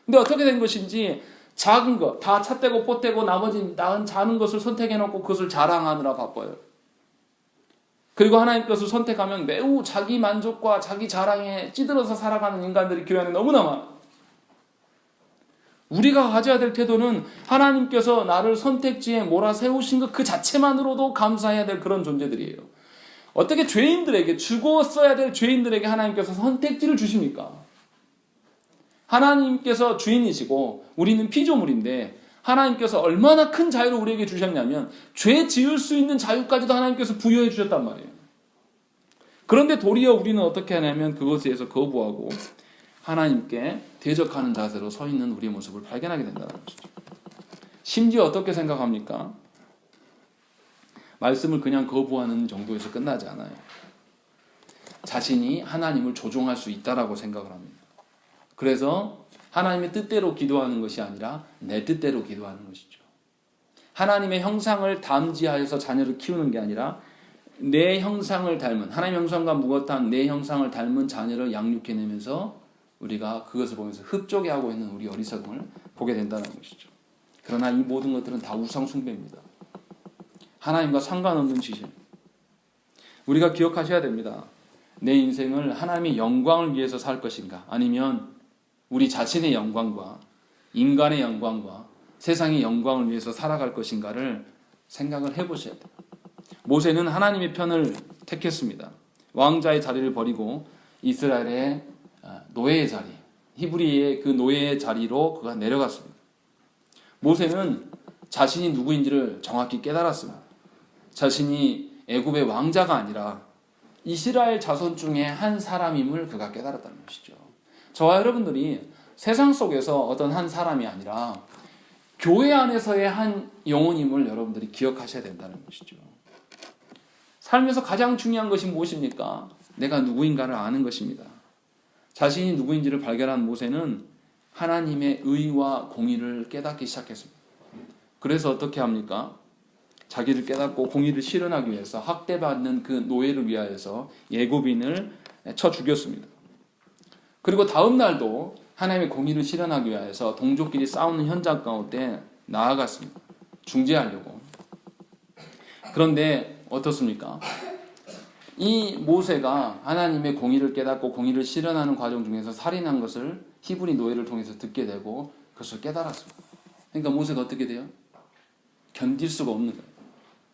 근데 어떻게 된 것인지 작은 것, 다 찻대고 pot대고 나머지 작은 것을 선택해놓고 그것을 자랑하느라 바빠요. 그리고 하나님 것을 선택하면 매우 자기 만족과 자기 자랑에 찌들어서 살아가는 인간들이 교회 안에 너무나 많아요. 우리가 가져야 될 태도는 하나님께서 나를 선택지에 몰아세우신 것 그 자체만으로도 감사해야 될 그런 존재들이에요. 어떻게 죄인들에게, 죽었어야 될 죄인들에게 하나님께서 선택지를 주십니까? 하나님께서 주인이시고 우리는 피조물인데 하나님께서 얼마나 큰 자유를 우리에게 주셨냐면 죄 지을 수 있는 자유까지도 하나님께서 부여해 주셨단 말이에요. 그런데 도리어 우리는 어떻게 하냐면 그것에 대해서 거부하고 하나님께 대적하는 자세로 서 있는 우리의 모습을 발견하게 된다는 것이죠. 심지어 어떻게 생각합니까? 말씀을 그냥 거부하는 정도에서 끝나지 않아요. 자신이 하나님을 조종할 수 있다라고 생각을 합니다. 그래서 하나님의 뜻대로 기도하는 것이 아니라 내 뜻대로 기도하는 것이죠. 하나님의 형상을 담지하여서 자녀를 키우는 게 아니라 내 형상을 닮은, 하나님의 형상과 무것한 내 형상을 닮은 자녀를 양육해내면서 우리가 그것을 보면서 흡족해하고 있는 우리 어리석음을 보게 된다는 것이죠. 그러나 이 모든 것들은 다 우상 숭배입니다. 하나님과 상관없는 짓이에요. 우리가 기억하셔야 됩니다. 내 인생을 하나님의 영광을 위해서 살 것인가, 아니면 우리 자신의 영광과 인간의 영광과 세상의 영광을 위해서 살아갈 것인가를 생각을 해보셔야 돼요. 모세는 하나님의 편을 택했습니다. 왕자의 자리를 버리고 이스라엘의 노예의 자리, 히브리의 그 노예의 자리로 그가 내려갔습니다. 모세는 자신이 누구인지를 정확히 깨달았습니다. 자신이 애굽의 왕자가 아니라 이스라엘 자손 중에 한 사람임을 그가 깨달았다는 것이죠. 저와 여러분들이 세상 속에서 어떤 한 사람이 아니라 교회 안에서의 한 영혼임을 여러분들이 기억하셔야 된다는 것이죠. 삶에서 가장 중요한 것이 무엇입니까? 내가 누구인가를 아는 것입니다. 자신이 누구인지를 발견한 모세는 하나님의 의와 공의를 깨닫기 시작했습니다. 그래서 어떻게 합니까? 자기를 깨닫고 공의를 실현하기 위해서 학대받는 그 노예를 위하여서 애굽인을 쳐 죽였습니다. 그리고 다음 날도 하나님의 공의를 실현하기 위해서 동족끼리 싸우는 현장 가운데 나아갔습니다. 중재하려고. 그런데 어떻습니까? 이 모세가 하나님의 공의를 깨닫고 공의를 실현하는 과정 중에서 살인한 것을 히브리 노예를 통해서 듣게 되고 그것을 깨달았습니다. 그러니까 모세가 어떻게 돼요? 견딜 수가 없는 거예요.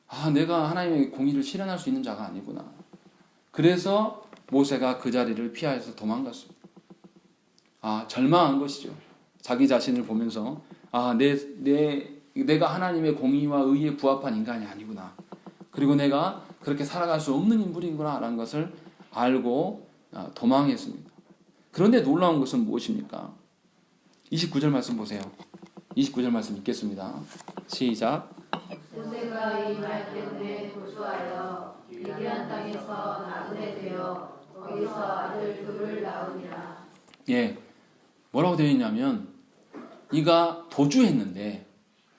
아, 내가 하나님의 공의를 실현할 수 있는 자가 아니구나. 그래서 모세가 그 자리를 피하여서 도망갔습니다. 아, 절망한 것이죠. 자기 자신을 보면서 아, 내가 하나님의 공의와 의에 부합한 인간이 아니구나. 그리고 내가 그렇게 살아갈 수 없는 인물이구나 라는 것을 알고 도망했습니다. 그런데 놀라운 것은 무엇입니까? 29절 말씀 보세요. 29절 말씀 읽겠습니다. 시작. 모세가 이 말 때문에 도주하여 미디안 땅에서 나그네 되어 거기서 아들 둘을 낳으니라. 예, 뭐라고 되어 있냐면 이가 도주했는데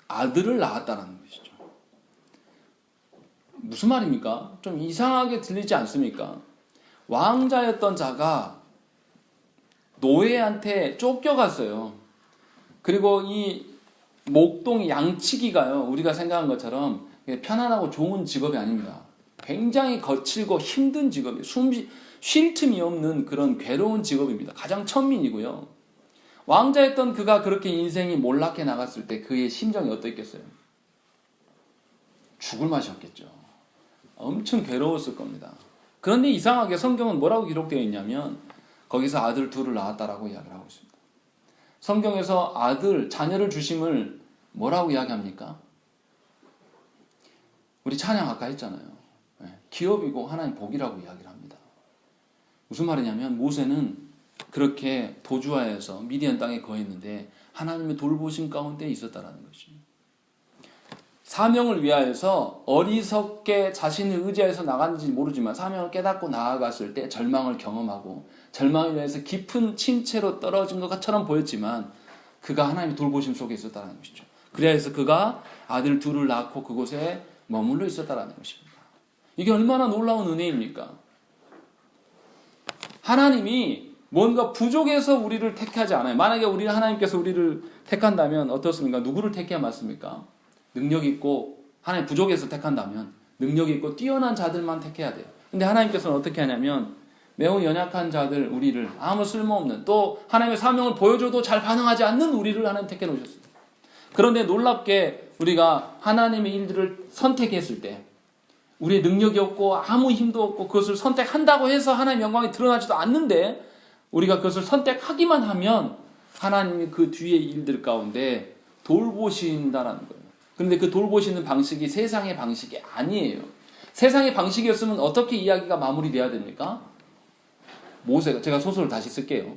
아들을 낳았다는 것이죠. 무슨 말입니까? 좀 이상하게 들리지 않습니까? 왕자였던 자가 노예한테 쫓겨갔어요. 그리고 이 목동 양치기가요, 우리가 생각한 것처럼 편안하고 좋은 직업이 아닙니다. 굉장히 거칠고 힘든 직업이에요. 쉴 틈이 없는 그런 괴로운 직업입니다. 가장 천민이고요. 왕자였던 그가 그렇게 인생이 몰락해 나갔을 때 그의 심정이 어떻겠어요? 죽을 맛이었겠죠. 엄청 괴로웠을 겁니다. 그런데 이상하게 성경은 뭐라고 기록되어 있냐면 거기서 아들 둘을 낳았다라고 이야기를 하고 있습니다. 성경에서 아들, 자녀를 주심을 뭐라고 이야기합니까? 우리 찬양 아까 했잖아요. 기업이고 하나님 복이라고 이야기를 합니다. 무슨 말이냐면 모세는 그렇게 도주하여서 미디안 땅에 거했는데 하나님의 돌보심 가운데 있었다라는 것이죠. 사명을 위하여서 어리석게 자신을 의지해서 나갔는지 모르지만 사명을 깨닫고 나아갔을 때 절망을 경험하고 절망에 대해서 깊은 침체로 떨어진 것처럼 보였지만 그가 하나님의 돌보심 속에 있었다는 것이죠. 그래서 그가 아들 둘을 낳고 그곳에 머물러 있었다는 것입니다. 이게 얼마나 놀라운 은혜입니까? 하나님이 뭔가 부족해서 우리를 택하지 않아요. 만약에 하나님께서 우리를 택한다면 어떻습니까? 누구를 택해야 맞습니까? 능력 있고 하나님 부족해서 택한다면 능력 있고 뛰어난 자들만 택해야 돼요. 근데 하나님께서는 어떻게 하냐면 매우 연약한 자들, 우리를 아무 쓸모없는 또 하나님의 사명을 보여줘도 잘 반응하지 않는 우리를 하나님 택해 놓으셨어요. 그런데 놀랍게 우리가 하나님의 일들을 선택했을 때 우리의 능력이 없고 아무 힘도 없고 그것을 선택한다고 해서 하나님의 영광이 드러나지도 않는데 우리가 그것을 선택하기만 하면 하나님이 그 뒤의 일들 가운데 돌보신다라는 거예요. 그런데 그 돌보시는 방식이 세상의 방식이 아니에요. 세상의 방식이었으면 어떻게 이야기가 마무리돼야 됩니까? 모세가, 제가 소설을 다시 쓸게요.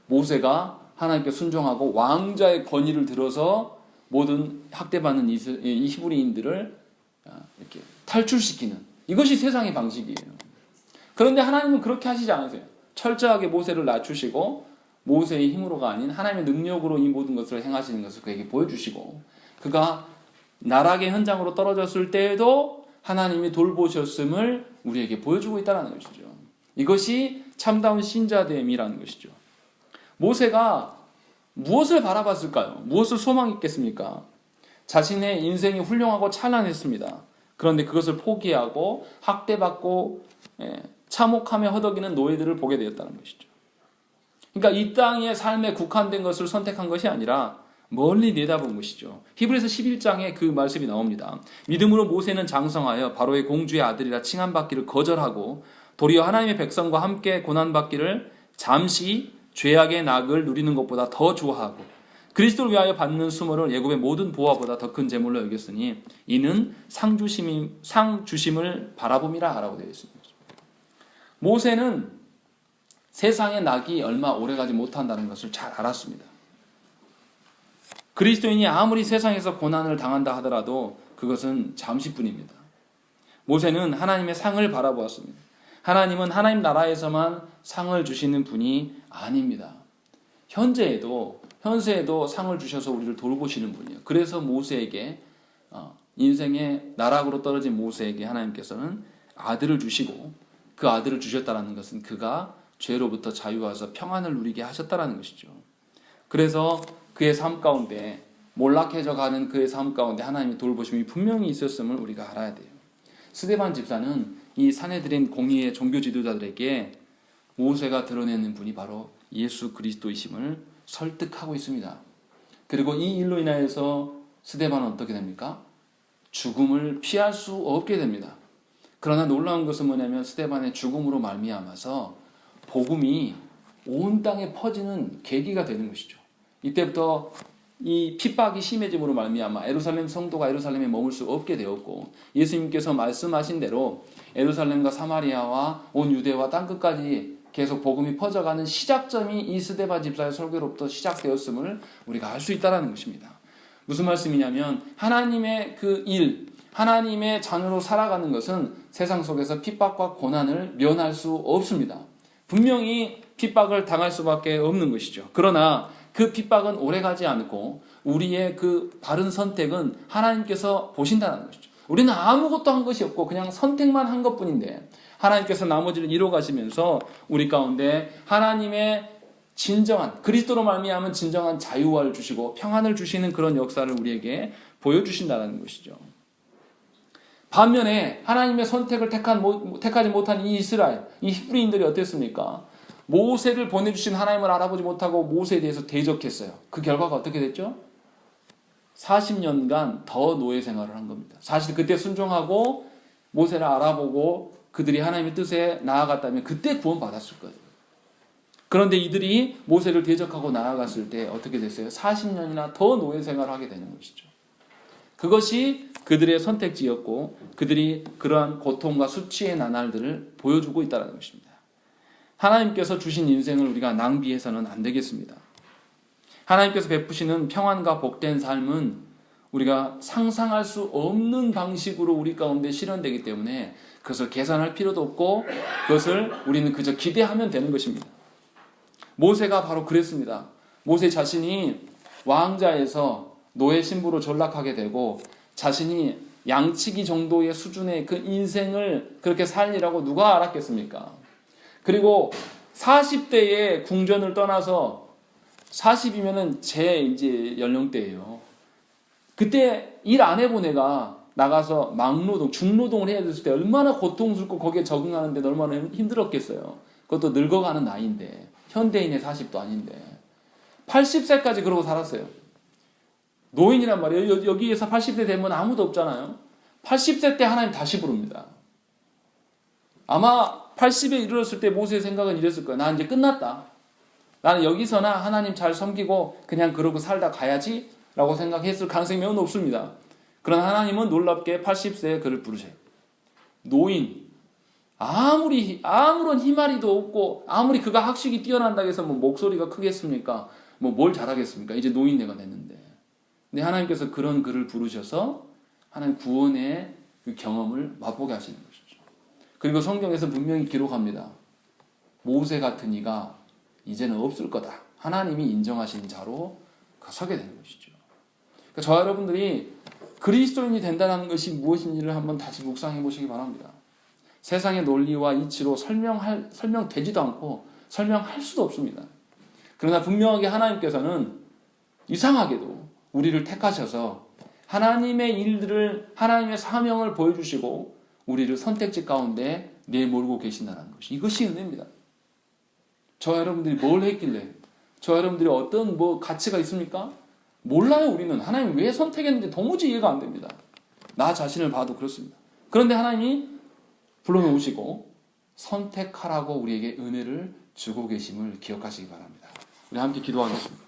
모세가 하나님께 순종하고 왕자의 권위를 들어서 모든 학대받는 이 히브리인들을 이렇게 탈출시키는 이것이 세상의 방식이에요. 그런데 하나님은 그렇게 하시지 않으세요. 철저하게 모세를 낮추시고 모세의 힘으로가 아닌 하나님의 능력으로 이 모든 것을 행하시는 것을 그에게 보여주시고 그가 나락의 현장으로 떨어졌을 때에도 하나님이 돌보셨음을 우리에게 보여주고 있다는 것이죠. 이것이 참다운 신자됨이라는 것이죠. 모세가 무엇을 바라봤을까요? 무엇을 소망했겠습니까? 자신의 인생이 훌륭하고 찬란했습니다. 그런데 그것을 포기하고 학대받고 참혹함에 허덕이는 노예들을 보게 되었다는 것이죠. 그러니까 이 땅의 삶에 국한된 것을 선택한 것이 아니라 멀리 내다본 것이죠. 히브리서 11장에 그 말씀이 나옵니다. 믿음으로 모세는 장성하여 바로의 공주의 아들이라 칭함받기를 거절하고 도리어 하나님의 백성과 함께 고난받기를 잠시 죄악의 낙을 누리는 것보다 더 좋아하고 그리스도를 위하여 받는 수모를 애굽의 모든 보화보다 더 큰 재물로 여겼으니 이는 상 주심을 바라봄이라 라고 되어 있습니다. 모세는 세상의 낙이 얼마 오래가지 못한다는 것을 잘 알았습니다. 그리스도인이 아무리 세상에서 고난을 당한다 하더라도 그것은 잠시뿐입니다. 모세는 하나님의 상을 바라보았습니다. 하나님은 하나님 나라에서만 상을 주시는 분이 아닙니다. 현세에도 상을 주셔서 우리를 돌보시는 분이에요. 그래서 모세에게 인생의 나락으로 떨어진 모세에게 하나님께서는 아들을 주시고 그 아들을 주셨다는 것은 그가 죄로부터 자유하여서 평안을 누리게 하셨다는 것이죠. 그래서 그의 삶 가운데 몰락해져 가는 그의 삶 가운데 하나님의 돌보심이 분명히 있었음을 우리가 알아야 돼요. 스데반 집사는 이 사내들인 공의의 종교 지도자들에게 모세가 드러내는 분이 바로 예수 그리스도이심을 설득하고 있습니다. 그리고 이 일로 인하여서 스데반은 어떻게 됩니까? 죽음을 피할 수 없게 됩니다. 그러나 놀라운 것은 뭐냐면 스데반의 죽음으로 말미암아서 복음이 온 땅에 퍼지는 계기가 되는 것이죠. 이때부터 이 핍박이 심해짐으로 말미암아 예루살렘 성도가 예루살렘에 머물 수 없게 되었고 예수님께서 말씀하신 대로 예루살렘과 사마리아와 온 유대와 땅끝까지 계속 복음이 퍼져가는 시작점이 이 스데반 집사의 설교로부터 시작되었음을 우리가 알 수 있다는 것입니다. 무슨 말씀이냐면 하나님의 그 일, 하나님의 자녀로 살아가는 것은 세상 속에서 핍박과 고난을 면할 수 없습니다. 분명히 핍박을 당할 수밖에 없는 것이죠. 그러나 그 핍박은 오래가지 않고 우리의 그 바른 선택은 하나님께서 보신다는 것이죠. 우리는 아무것도 한 것이 없고 그냥 선택만 한 것뿐인데 하나님께서 나머지를 이뤄 가시면서 우리 가운데 하나님의 진정한 그리스도로 말미암은 진정한 자유를 주시고 평안을 주시는 그런 역사를 우리에게 보여주신다는 것이죠. 반면에 하나님의 선택을 택하지 못한 이 이스라엘, 이 히브리인들이 어땠습니까? 모세를 보내주신 하나님을 알아보지 못하고 모세에 대해서 대적했어요. 그 결과가 어떻게 됐죠? 40년간 더 노예 생활을 한 겁니다. 사실 그때 순종하고 모세를 알아보고 그들이 하나님의 뜻에 나아갔다면 그때 구원받았을 거예요. 그런데 이들이 모세를 대적하고 나아갔을 때 어떻게 됐어요? 40년이나 더 노예 생활을 하게 되는 것이죠. 그것이 그들의 선택지였고 그들이 그러한 고통과 수치의 나날들을 보여주고 있다는 것입니다. 하나님께서 주신 인생을 우리가 낭비해서는 안 되겠습니다. 하나님께서 베푸시는 평안과 복된 삶은 우리가 상상할 수 없는 방식으로 우리 가운데 실현되기 때문에 그것을 계산할 필요도 없고 그것을 우리는 그저 기대하면 되는 것입니다. 모세가 바로 그랬습니다. 모세 자신이 왕자에서 노예 신부로 전락하게 되고 자신이 양치기 정도의 수준의 그 인생을 그렇게 살리라고 누가 알았겠습니까? 그리고 40대에 궁전을 떠나서 40이면은 제 이제 연령대예요. 그때 일 안 해본 애가 나가서 막노동, 중노동을 해야 됐을 때 얼마나 고통스럽고 거기에 적응하는 데 얼마나 힘들었겠어요. 그것도 늙어가는 나이인데 현대인의 40도 아닌데 80세까지 그러고 살았어요. 노인이란 말이에요. 여기에서 80세 되면 아무도 없잖아요. 80세 때 하나님 다시 부릅니다. 아마 80에 이르렀을 때 모세의 생각은 이랬을 거예요. 나 이제 끝났다. 나는 여기서나 하나님 잘 섬기고 그냥 그러고 살다 가야지 라고 생각했을 가능성이 매우 높습니다. 그러나 하나님은 놀랍게 80세에 그를 부르세요. 노인, 아무런 희마리도 없고 아무리 그가 학식이 뛰어난다고 해서 뭐 목소리가 크겠습니까? 뭐 뭘 잘하겠습니까? 이제 노인네가 됐는데. 근데 하나님께서 그런 그를 부르셔서 하나님 구원의 그 경험을 맛보게 하시는 것이죠. 그리고 성경에서 분명히 기록합니다. 모세 같은 이가 이제는 없을 거다. 하나님이 인정하신 자로 서게 되는 것이죠. 그러니까 저와 여러분들이 그리스도인이 된다는 것이 무엇인지를 한번 다시 묵상해 보시기 바랍니다. 세상의 논리와 이치로 설명되지도 않고 설명할 수도 없습니다. 그러나 분명하게 하나님께서는 이상하게도 우리를 택하셔서 하나님의 일들을, 하나님의 사명을 보여주시고 우리를 선택지 가운데 내몰고 계신다는 것이, 이것이 은혜입니다. 저와 여러분들이 뭘 했길래, 저와 여러분들이 어떤 가치가 있습니까? 몰라요. 우리는 하나님 왜 선택했는지 도무지 이해가 안 됩니다. 나 자신을 봐도 그렇습니다. 그런데 하나님이 불러놓으시고 선택하라고 우리에게 은혜를 주고 계심을 기억하시기 바랍니다. 우리 함께 기도하겠습니다.